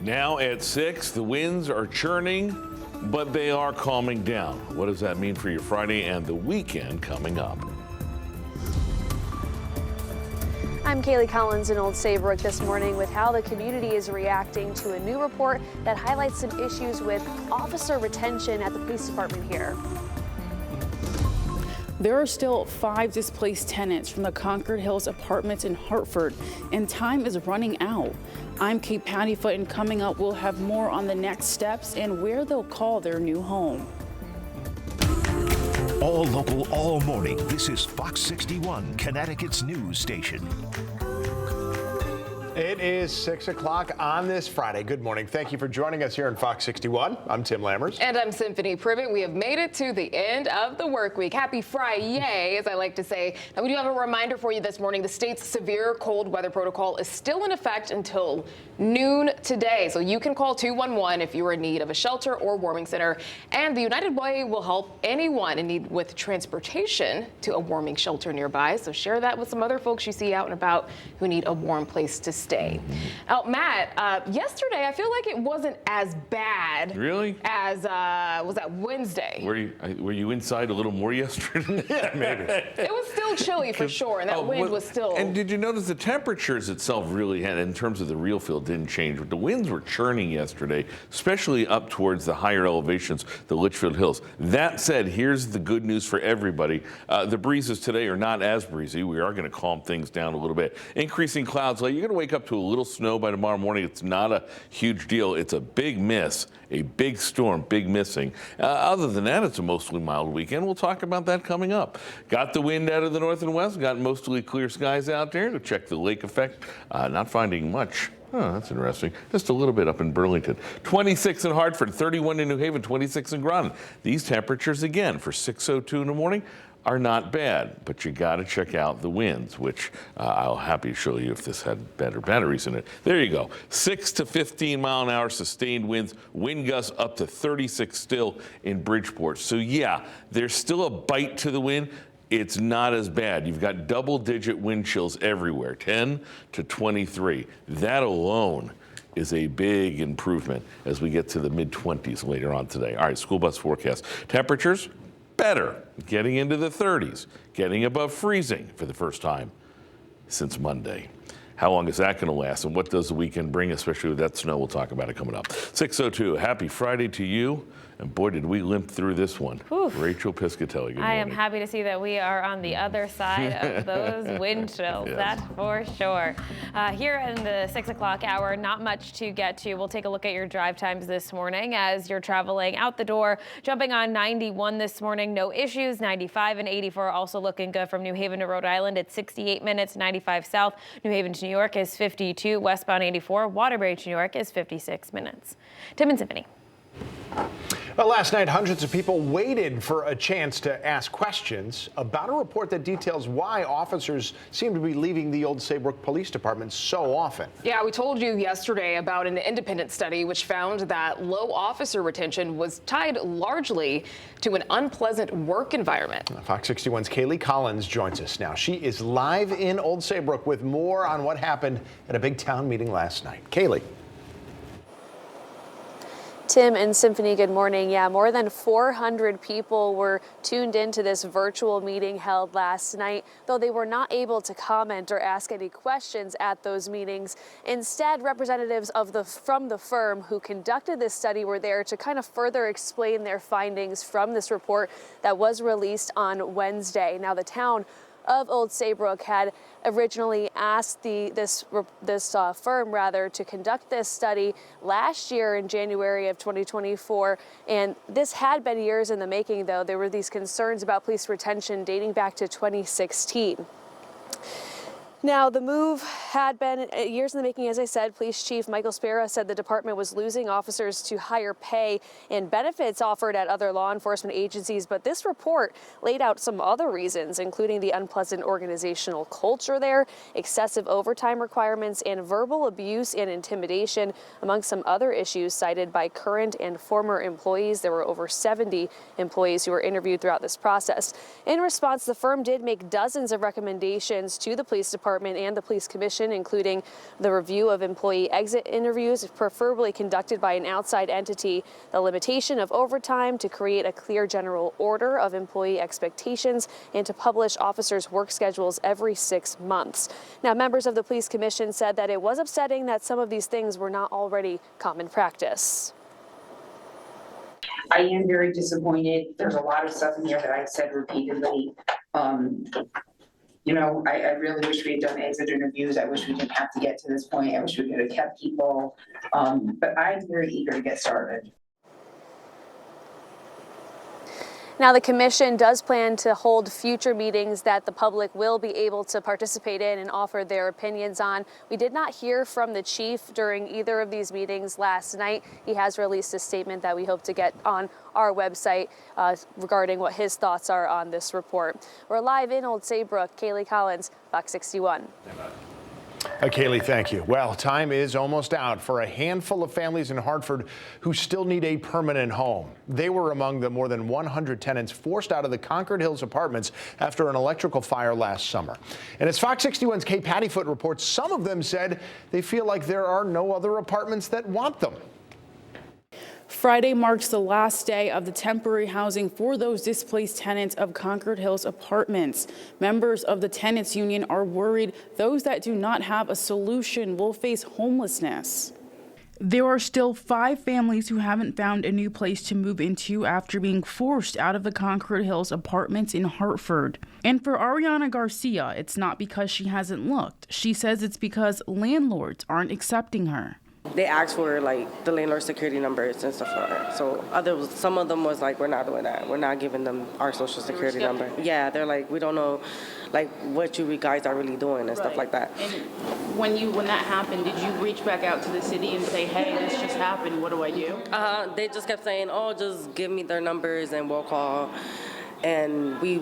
Now at 6, the winds are churning, but they are calming down. What does that mean for your Friday and the weekend coming up? I'm Kaylee Collins in Old Saybrook this morning with how the community is reacting to a new report that highlights some issues with officer retention at the police department here. There are still 5 displaced tenants from the Concord Hills apartments in Hartford, and time is running out. I'm Kate Pattyfoot, and coming up, we'll have more on the next steps and where they'll call their new home. All local, all morning. This is Fox 61, Connecticut's news station. It is 6 o'clock on this Friday. Good morning. Thank you for joining us here on Fox 61. I'm Tim Lammers. And I'm Symphony Privet. We have made it to the end of the work week. Happy Friday, as I like to say. Now, we do have a reminder for you this morning. The state's severe cold weather protocol is still in effect until noon today. So you can call 211 if you're in need of a shelter or warming center. And the United Way will help anyone in need with transportation to a warming shelter nearby. So share that with some other folks you see out and about who need a warm place to stay. Now, Matt, yesterday I feel like it wasn't as bad. Really? As was that Wednesday? Were you inside a little more yesterday? Yeah, maybe. It was still chilly for sure, and that wind was still. And did you notice the temperatures itself really had, in terms of the real feel, didn't change, but the winds were churning yesterday, especially up towards the higher elevations, the Litchfield Hills. That said, here's the good news for everybody. The breezes today are not as breezy. We are going to calm things down a little bit. Increasing clouds, you're going to wake up to a little snow by tomorrow morning. It's not a huge deal. It's a big miss, a big storm, big missing. Other than that, it's a mostly mild weekend. We'll talk about that coming up. Got the wind out of the north and west, got mostly clear skies out there to check the lake effect. Not finding much. Oh, that's interesting. Just a little bit up in Burlington. 26 in Hartford, 31 in New Haven, 26 in Groton. These temperatures, again, for 6:02 in the morning, are not bad, but you got to check out the winds, which I'll happy to show you if this had better batteries in it. There you go. 6 to 15 mile an hour sustained winds, wind gusts up to 36 still in Bridgeport. So yeah, there's still a bite to the wind. It's not as bad. You've got double-digit wind chills everywhere, 10 to 23. That alone is a big improvement as we get to the mid-20s later on today. All right, school bus forecast. Temperatures, better, getting into the 30s, getting above freezing for the first time since Monday. How long is that going to last, and what does the weekend bring, especially with that snow? We'll talk about it coming up. 6:02, happy Friday to you. And boy, did we limp through this one. Whew. Rachel Piscatelli, good morning. I am happy to see that we are on the other side of those wind chills, Yes. That's for sure. Here in the 6 o'clock hour, not much to get to. We'll take a look at your drive times this morning as you're traveling out the door. Jumping on 91 this morning, no issues. 95 and 84 also looking good from New Haven to Rhode Island at 68 minutes. 95 south, New Haven to New York is 52. Westbound 84, Waterbury to New York is 56 minutes. Tim and Symphony. Well, last night, hundreds of people waited for a chance to ask questions about a report that details why officers seem to be leaving the Old Saybrook Police Department so often. Yeah, we told you yesterday about an independent study which found that low officer retention was tied largely to an unpleasant work environment. Fox 61's Kaylee Collins joins us now. She is live in Old Saybrook with more on what happened at a big town meeting last night. Kaylee. Tim and Symphony, good morning. Yeah, more than 400 people were tuned into this virtual meeting held last night, though they were not able to comment or ask any questions at those meetings. Instead, representatives from the firm who conducted this study were there to kind of further explain their findings from this report that was released on Wednesday. Now, the town of Old Saybrook had originally asked this firm to conduct this study last year in January of 2024, and this had been years in the making. Though there were these concerns about police retention dating back to 2016. Now, the move had been years in the making. As I said, Police Chief Michael Spera said the department was losing officers to higher pay and benefits offered at other law enforcement agencies. But this report laid out some other reasons, including the unpleasant organizational culture there, excessive overtime requirements, and verbal abuse and intimidation, among some other issues cited by current and former employees. There were over 70 employees who were interviewed throughout this process. In response, the firm did make dozens of recommendations to the police department Department and the Police Commission, including the review of employee exit interviews, preferably conducted by an outside entity, the limitation of overtime to create a clear general order of employee expectations, and to publish officers' work schedules every 6 months. Now, members of the Police Commission said that it was upsetting that some of these things were not already common practice. I am very disappointed. There's a lot of stuff in here that I've said repeatedly. You know, I really wish we had done exit interviews. I wish we didn't have to get to this point. I wish we could have kept people. But I'm very eager to get started. Now, the commission does plan to hold future meetings that the public will be able to participate in and offer their opinions on. We did not hear from the chief during either of these meetings last night. He has released a statement that we hope to get on our website regarding what his thoughts are on this report. We're live in Old Saybrook. Kaylee Collins, Fox 61. Kaylee, thank you. Well, time is almost out for a handful of families in Hartford who still need a permanent home. They were among the more than 100 tenants forced out of the Concord Hills apartments after an electrical fire last summer. And as Fox 61's Kay Pattyfoot reports, some of them said they feel like there are no other apartments that want them. Friday marks the last day of the temporary housing for those displaced tenants of Concord Hills apartments. Members of the tenants union are worried those that do not have a solution will face homelessness. There are still 5 families who haven't found a new place to move into after being forced out of the Concord Hills apartments in Hartford. And for Ariana Garcia, it's not because she hasn't looked. She says it's because landlords aren't accepting her. They asked for like the landlord security numbers and stuff like that. So some of them was like, we're not doing that. We're not giving them our social security number. Yeah, they're like, we don't know like what you guys are really doing and stuff like that. And when that happened, did you reach back out to the city and say, hey, this just happened, what do I do? They just kept saying, oh, just give me their numbers and we'll call. And we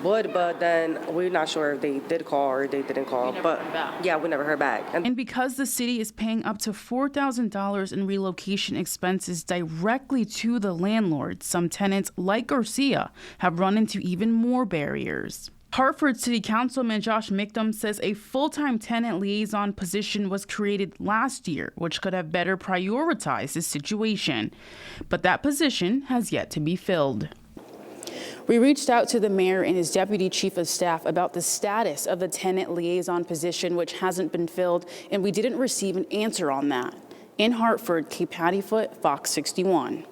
would, but then we're not sure if they did call or they didn't call. But yeah, we never heard back. And because the city is paying up to $4,000 in relocation expenses directly to the landlord, some tenants like Garcia have run into even more barriers. Hartford City Councilman Josh Mictum says a full-time tenant liaison position was created last year, which could have better prioritized this situation. But that position has yet to be filled. We reached out to the mayor and his deputy chief of staff about the status of the tenant liaison position, which hasn't been filled, and we didn't receive an answer on that. In Hartford, Kay Pattyfoot, Fox 61.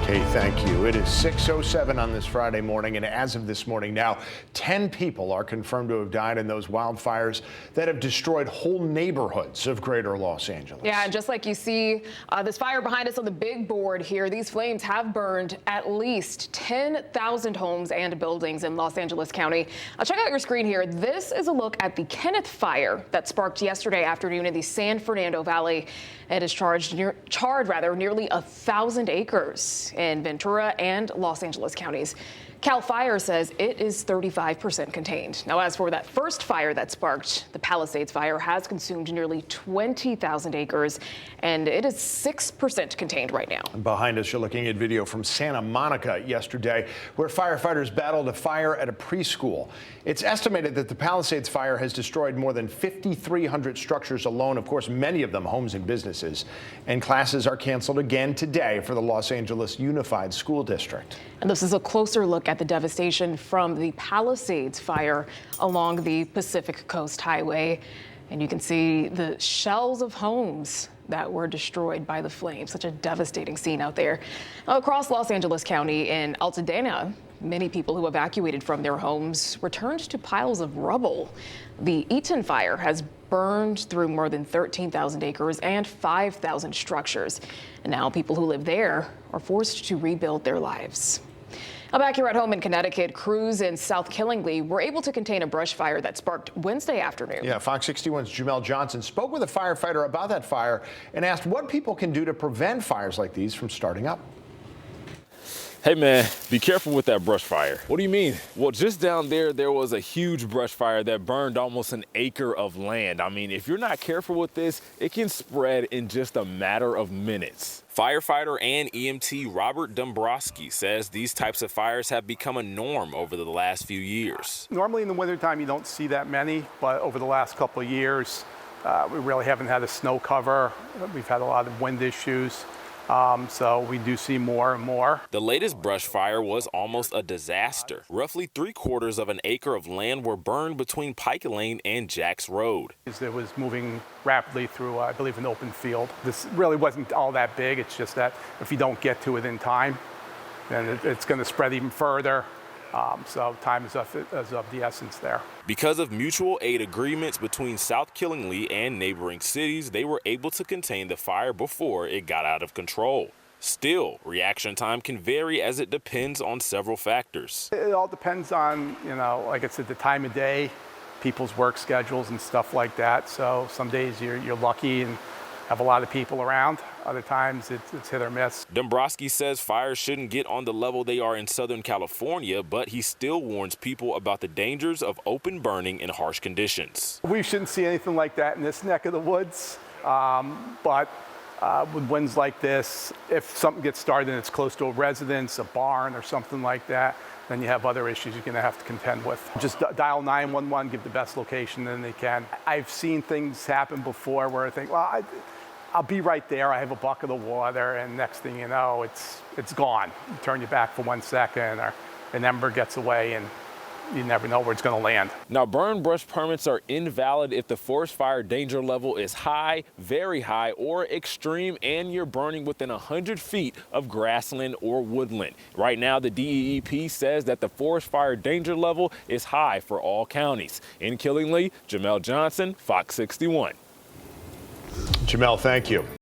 Okay, thank you. It is 6:07 on this Friday morning, and as of this morning now, 10 people are confirmed to have died in those wildfires that have destroyed whole neighborhoods of greater Los Angeles. Yeah, and just like you see this fire behind us on the big board here, these flames have burned at least 10,000 homes and buildings in Los Angeles County. Check out your screen here. This is a look at the Kenneth fire that sparked yesterday afternoon in the San Fernando Valley. It has charred nearly 1,000 acres in Ventura and Los Angeles counties. Cal Fire says it is 35% contained. Now, as for that first fire that sparked the Palisades fire, has consumed nearly 20,000 acres, and it is 6% contained right now. Behind us, you're looking at video from Santa Monica yesterday, where firefighters battled a fire at a preschool. It's estimated that the Palisades fire has destroyed more than 5,300 structures alone, of course, many of them homes and businesses. And classes are canceled again today for the Los Angeles Unified School District. And this is a closer look at the devastation from the Palisades fire along the Pacific Coast Highway. And you can see the shells of homes that were destroyed by the flames. Such a devastating scene out there. Across Los Angeles County in Altadena, many people who evacuated from their homes returned to piles of rubble. The Eaton fire has burned through more than 13,000 acres and 5,000 structures. And now people who live there are forced to rebuild their lives. Now back here at home in Connecticut, crews in South Killingly were able to contain a brush fire that sparked Wednesday afternoon. Yeah, Fox 61's Jamel Johnson spoke with a firefighter about that fire and asked what people can do to prevent fires like these from starting up. Hey man, be careful with that brush fire. What do you mean? Well, just down there was a huge brush fire that burned almost an acre of land. I mean, if you're not careful with this, it can spread in just a matter of minutes. Firefighter and EMT Robert Dombrowski says these types of fires have become a norm over the last few years. Normally in the wintertime, you don't see that many, but over the last couple of years, we really haven't had a snow cover. We've had a lot of wind issues. So we do see more and more. The latest brush fire was almost a disaster. Roughly 3/4 of an acre of land were burned between Pike Lane and Jacks Road. It was moving rapidly through, I believe, an open field. This really wasn't all that big. It's just that if you don't get to it in time, then it's going to spread even further. So time is of the essence there. Because of mutual aid agreements between South Killingly and neighboring cities, they were able to contain the fire before it got out of control. Still, reaction time can vary as it depends on several factors. It all depends on, like I said, the time of day, people's work schedules and stuff like that. So some days you're lucky and have a lot of people around. Other times it's hit or miss. Dombrowski says fires shouldn't get on the level they are in Southern California, but he still warns people about the dangers of open burning in harsh conditions. We shouldn't see anything like that in this neck of the woods, but with winds like this, if something gets started and it's close to a residence, a barn or something like that, then you have other issues you're going to have to contend with. Just dial 911, give the best location that they can. I've seen things happen before where I think, well, I'll be right there. I have a bucket of water, and next thing you know, it's gone. You turn your back for 1 second, or an ember gets away, and you never know where it's going to land. Now, burn brush permits are invalid if the forest fire danger level is high, very high, or extreme, and you're burning within 100 feet of grassland or woodland. Right now, the DEEP says that the forest fire danger level is high for all counties. In Killingly, Jamel Johnson, Fox 61. Jamel, thank you.